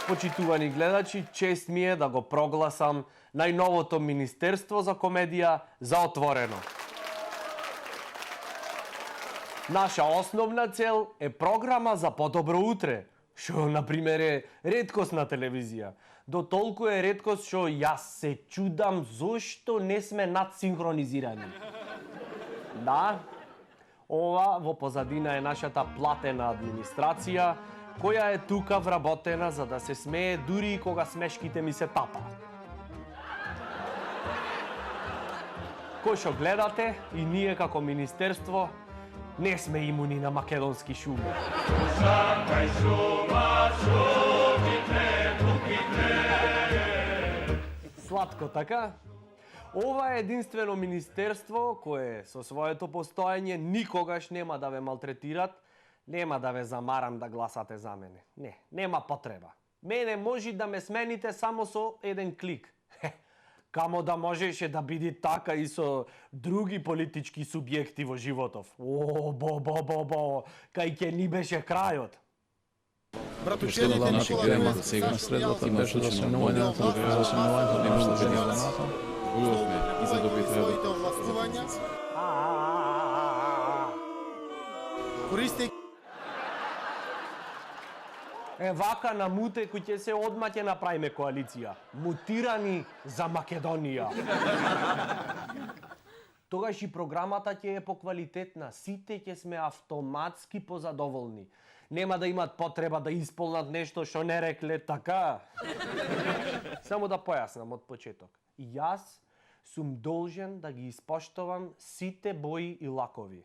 Почитувани гледачи, чест ми е да го прогласам најновото Министерство за комедија за отворено. Наша основна цел е програма за подобро утре, што, например, е реткост на телевизија. До толку е реткост што јас се чудам зошто не сме надсинхронизирани. Да, ова во позадина е нашата платена администрација, која е тука вработена за да се смее дури и кога смешките ми се тапаат. Кој што гледате, и ние како министерство не сме имуни на македонски шуми. Сакај шума, шумите, буките. Сладко, така? Ова е единствено министерство кое со своето постоење никогаш нема да ве малтретират, нема да ве замарам да гласате за мене. Не, нема потреба. Мене може да ме смените само со еден клик. Камо да можеше да биде така и со други политички субјекти во животов. Бо, кај ќе ни беше крајот. Братушените Никола сега на средата беше да се новината, да се новината, да имаш да Војувавме и за добри своите овластувања. Користејќи Вака на муте кој ќе се одма ќе направиме коалиција. Мутирани за Македонија. Тогаш и програмата ќе е поквалитетна. Сите ќе сме автоматски позадоволни. Нема да имат потреба да исполнат нешто што не рекле, така? Само да појаснам од почеток. Јас сум должен да ги испоштувам сите бои и лакови.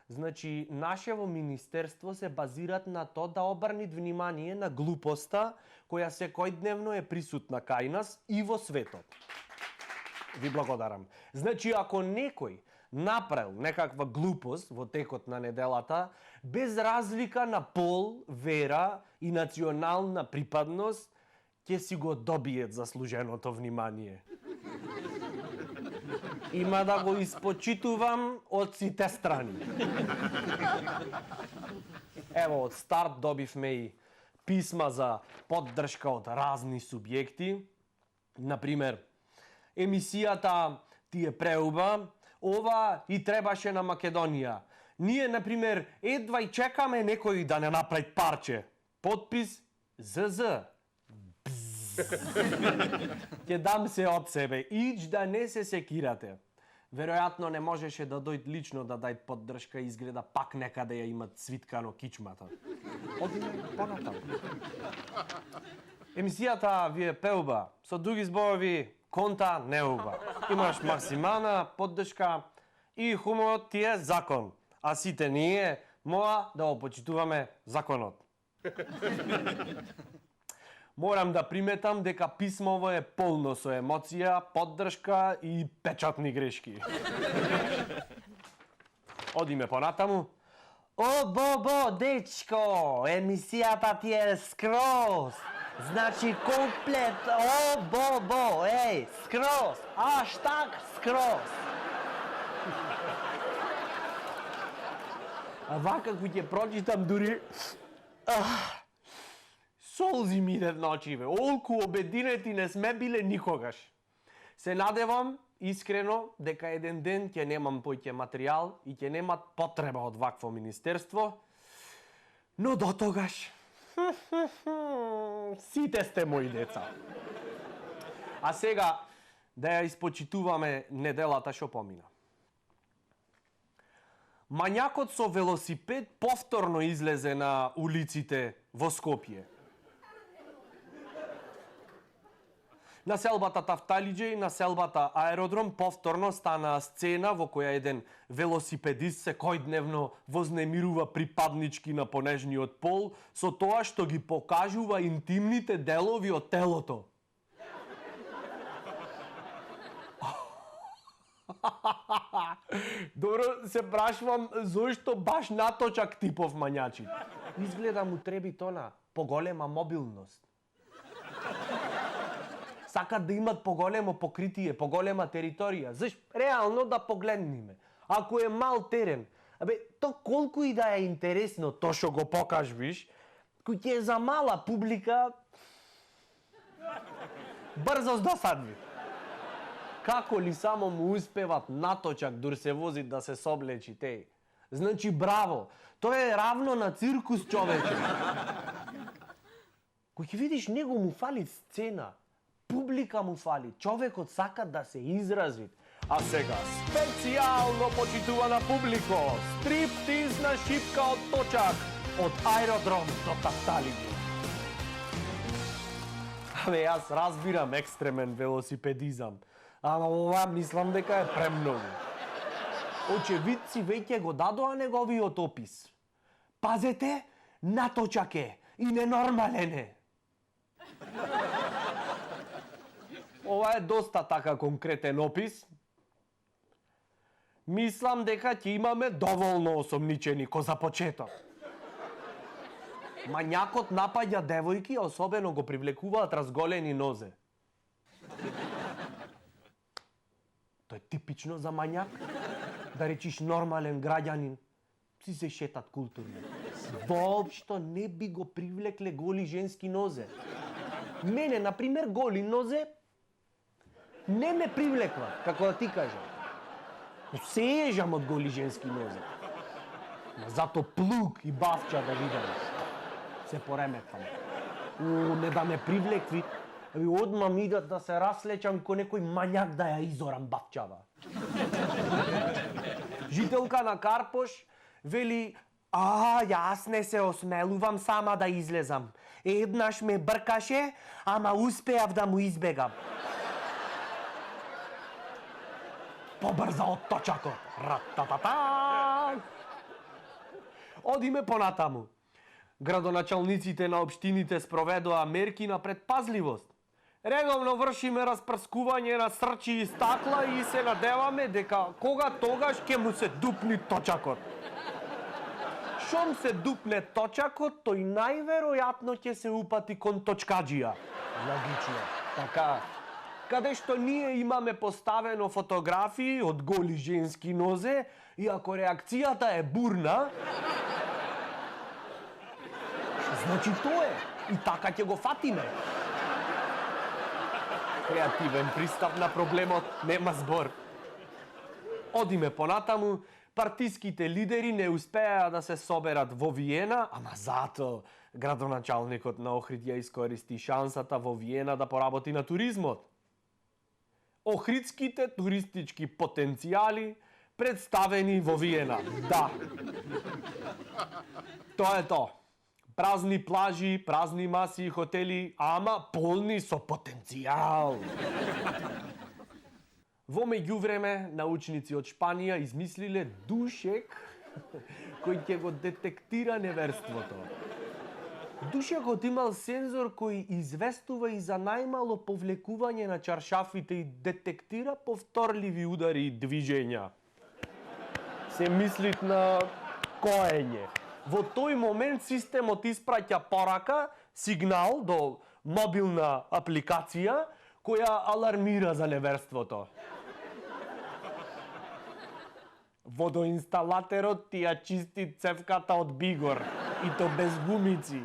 Значи, нашево министерство се базират на тоа да обрнит внимание на глупоста која секојдневно е присутна кај нас и во светот. Ви благодарам. Значи, ако некој направил некаква глупост во текот на неделата, без разлика на пол, вера и национална припадност, ќе си го добиет заслуженото внимание. Има да го испочитувам од сите страни. Ево, од старт добивме и писма за поддршка од разни субјекти. Например, емисијата ти е преуба, ова и требаше на Македонија. Ние, например, едва и чекаме некој да не направи парче. Подпис ЗЗ. Ќе дам се од себе, ич да не се секирате. Веројатно не можеше да дојд лично да дај поддршка, изгледа пак некаде ја имат свиткано кичмата. Одиме понатаму. Емисијата ви е пеуба, со други зборови, конта неуба. Имаш максимална поддршка и хуморот ти е закон, а сите ние мора да опочитуваме законот. Морам да приметам дека писмово е полно со емоција, поддршка и печатни грешки. Одиме понатаму. О, Бобо, дечко, емисијата ти е скроз. Значи комплет, о, Бобо, еј, скроз, аштаг скроз. А вака кој ќе прочитам дури... Солзи ми идат на очиве, олку обединети не сме биле никогаш. Се надевам, искрено, дека еден ден ќе немам поќе материјал и ќе немат потреба од вакво министерство, но до тогаш, сите сте мои деца. А сега, да ја испочитуваме неделата што помина. Мањакот со велосипед повторно излезе на улиците во Скопје. На селбата Тафталиџе и на селбата Аеродром повторно стана сцена во која еден велосипедист секојдневно вознемирува припаднички на понежниот пол со тоа што ги покажува интимните делови од телото. Добро, се прашувам зошто баш наточак типов мањачи. Изгледа му треби тона поголема мобилност. Сакат да имат поголемо покритие, поголема територија. Зашто реално да погледниме. Ако е мал терен, то колку и да е интересно то што го покажвиш, кој ќе е за мала публика, Брзо здосадви. Како ли само му успеват наточак дур се вози да се соблечи теј? Значи браво, тоа е равно на циркус, човече. Кој ќе видиш, него му фали сцена, публика му фали, човекот сака да се изрази. А сега, специјално почитувана публико, стриптиз на шипка од точак, од аеродром до Тапталињу. Абе, јас разбирам екстремен велосипедизам, ама ова мислам дека е премногу. Очевидци веќе го дадоа неговиот опис. Пазете, наточак е и ненормален е. Ова е доста така конкретен опис. Мислам дека ќе имаме доволно осомничени ко за почеток. Мањакот напаѓа девојки, особено го привлекуваат разголени нозе. Тоа е типично за мањак. Да речиш нормален граѓанин, си се шетат културно. Воопшто не би го привлекле голи женски нозе. Мене, например, голи нозе не ме привлекла, како да ти кажам. Се ежам од голи женски нозе. Зато плук и бавча да видам. Се пореметвам. Не да ме привлекви, одма ми да се раслечам ко некој мањак да ја изорам бавчава. Жителка на Карпош вели: јас не се осмелувам сама да излезам. Еднаш ме бркаше, ама успеав да му избегам. Побрза од точакот. Рататата! Одиме понатаму. Градоначалниците на општините спроведоа мерки на предпазливост. Редовно вршиме распрскување на срчи и стакла и се надеваме дека кога тогаш ќе му се дупни точакот. Шом се дупне точакот, тој најверојатно ќе се упати кон точкаджија. Логично. Така. Каде што ние имаме поставено фотографии од голи женски нозе, и ако реакцијата е бурна, значи тоа е. И така ќе го фатиме. Креативен пристап на проблемот, нема збор. Одиме понатаму, партиските лидери не успеа да се соберат во Виена, ама зато градоначалникот на Охрид ја искористи шансата во Виена да поработи на туризмот. Охридските туристички потенцијали представени во Виена. Да. Тоа е тоа. Празни плажи, празни маси и хотели, ама полни со потенцијал. Во меѓувреме, научници од Шпанија измислиле душек кој ќе го детектира неверството. Душекот имал сензор кој известува и за најмало повлекување на чаршафите и детектира повторливи удари и движења. Се мислит на коење. Во тој момент системот испраќа порака, сигнал до мобилна апликација која алармира за неверството. Водоинсталаторот ти ја чисти цевката од бигор, и то без гумици.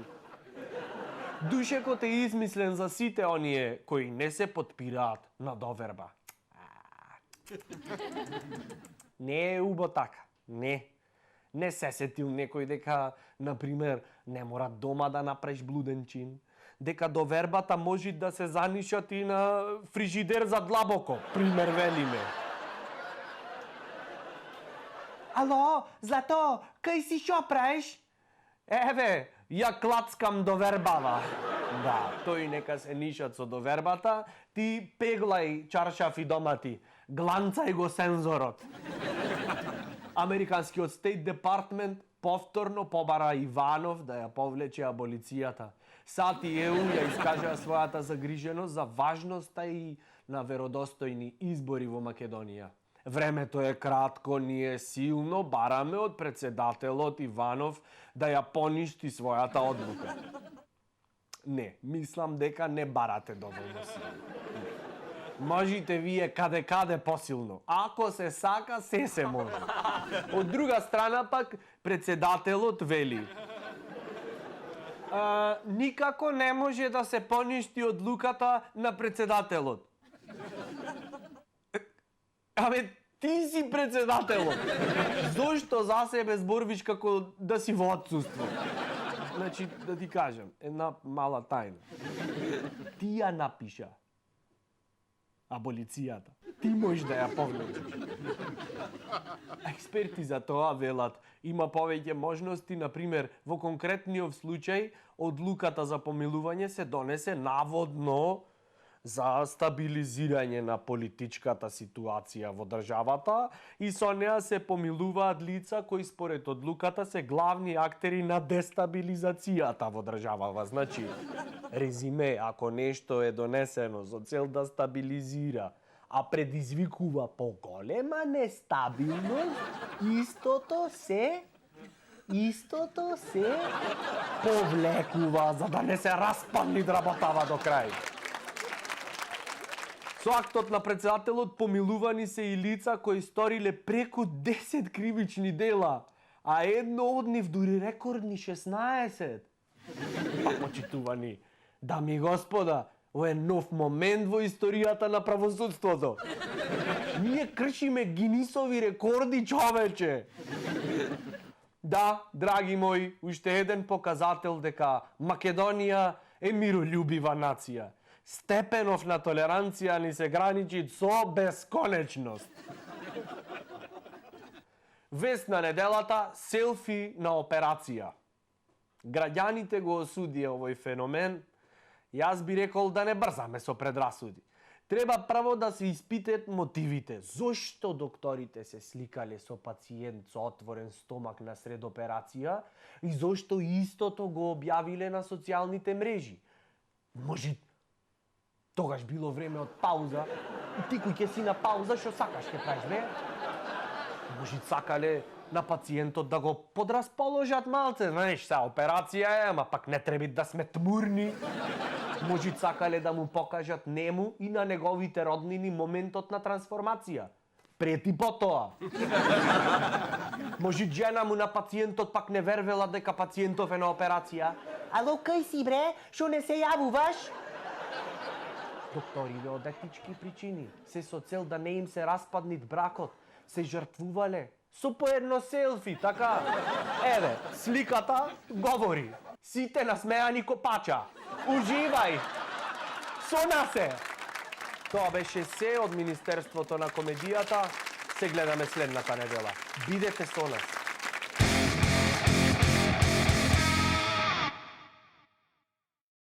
Душекот е измислен за сите оние кои не се потпираат на доверба. Не е убо така, не. Не се сетил некој дека, например, не мора дома да направиш блуден чин, дека довербата може да се занишат и на фрижидер за длабоко, пример велиме. Ало, Злато, кај си шо правиш? Еве, ја клацкам довербава. Да, тој нека се нишат со довербата, ти пеглај чаршафи дома ти, гланцај го сензорот. Американскиот State Department повторно побара Иванов да ја повлече аболицијата. САД и ЕУ ја искажаа својата загриженост за важноста и на веродостојни избори во Македонија. Времето е кратко, ние силно бараме од председателот Иванов да ја поништи својата одлука. Не, мислам дека не барате доволно силно. Можете вие каде посилно. Ако се сака, се може. Од друга страна пак, председателот вели: Никако не може да се поништи одлуката на председателот. Абе, ти си председателот. Зошто за себе зборвиш како да си во отсуство? Значи, да ти кажам, една мала тајна. Ти ја напиша аболицијата. Ти можеш да ја повлечеш. Експерти за тоа велат, има повеќе можности, например, во конкретниот случај, одлуката за помилување се донесе наводно за стабилизирање на политичката ситуација во државата и со неа се помилуваат лица кои според одлуката се главни актери на дестабилизацијата во државава. Значи, резиме, ако нешто е донесено со цел да стабилизира, а предизвикува поголема нестабилност, истото се повлекува за да не се распадни работава до крај. Со актот на председателот помилувани се и лица кои сториле преку 10 кривични дела, а едно од нив дури рекордни 16. Па почитувани, дами и господа, ова е нов момент во историјата на правосудството. Ние кршиме Гинисови рекорди, човече. Да, драги мои, уште еден показател дека Македонија е миролюбива нација. Степенов на толеранција ни се граничи со бесконечност. Вест на неделата, селфи на операција. Граѓаните го осудија овој феномен. Јас би рекол да не брзаме со предрасуди. Треба прво да се испитат мотивите. Зошто докторите се сликале со пациент со отворен стомак на сред операција и зошто истото го објавиле на социјалните мрежи? Може, тогаш било време од пауза и ти кој ќе си на пауза, што сакаш ќе правиш, не? Може, сакале на пациентот да го подрасположат малце, знаеш, са операција е, ама пак не треба да сме тмурни. Може, сакале да му покажат нему и на неговите роднини моментот на трансформација. Прети по тоа. Може, жена му на пациентот пак не вервела дека пациентов е на операција. Ало, кај си, бре? Шо не се јавуваш? Докториве од етички причини, се со цел да не им се распаднит бракот, се жртвувале со по едно селфи, така? Еве, сликата говори. Сите насмеани копача. Уживај! Со нас е! Тоа беше се од Министерството на комедијата. Се гледаме следната недела. Бидете со нас.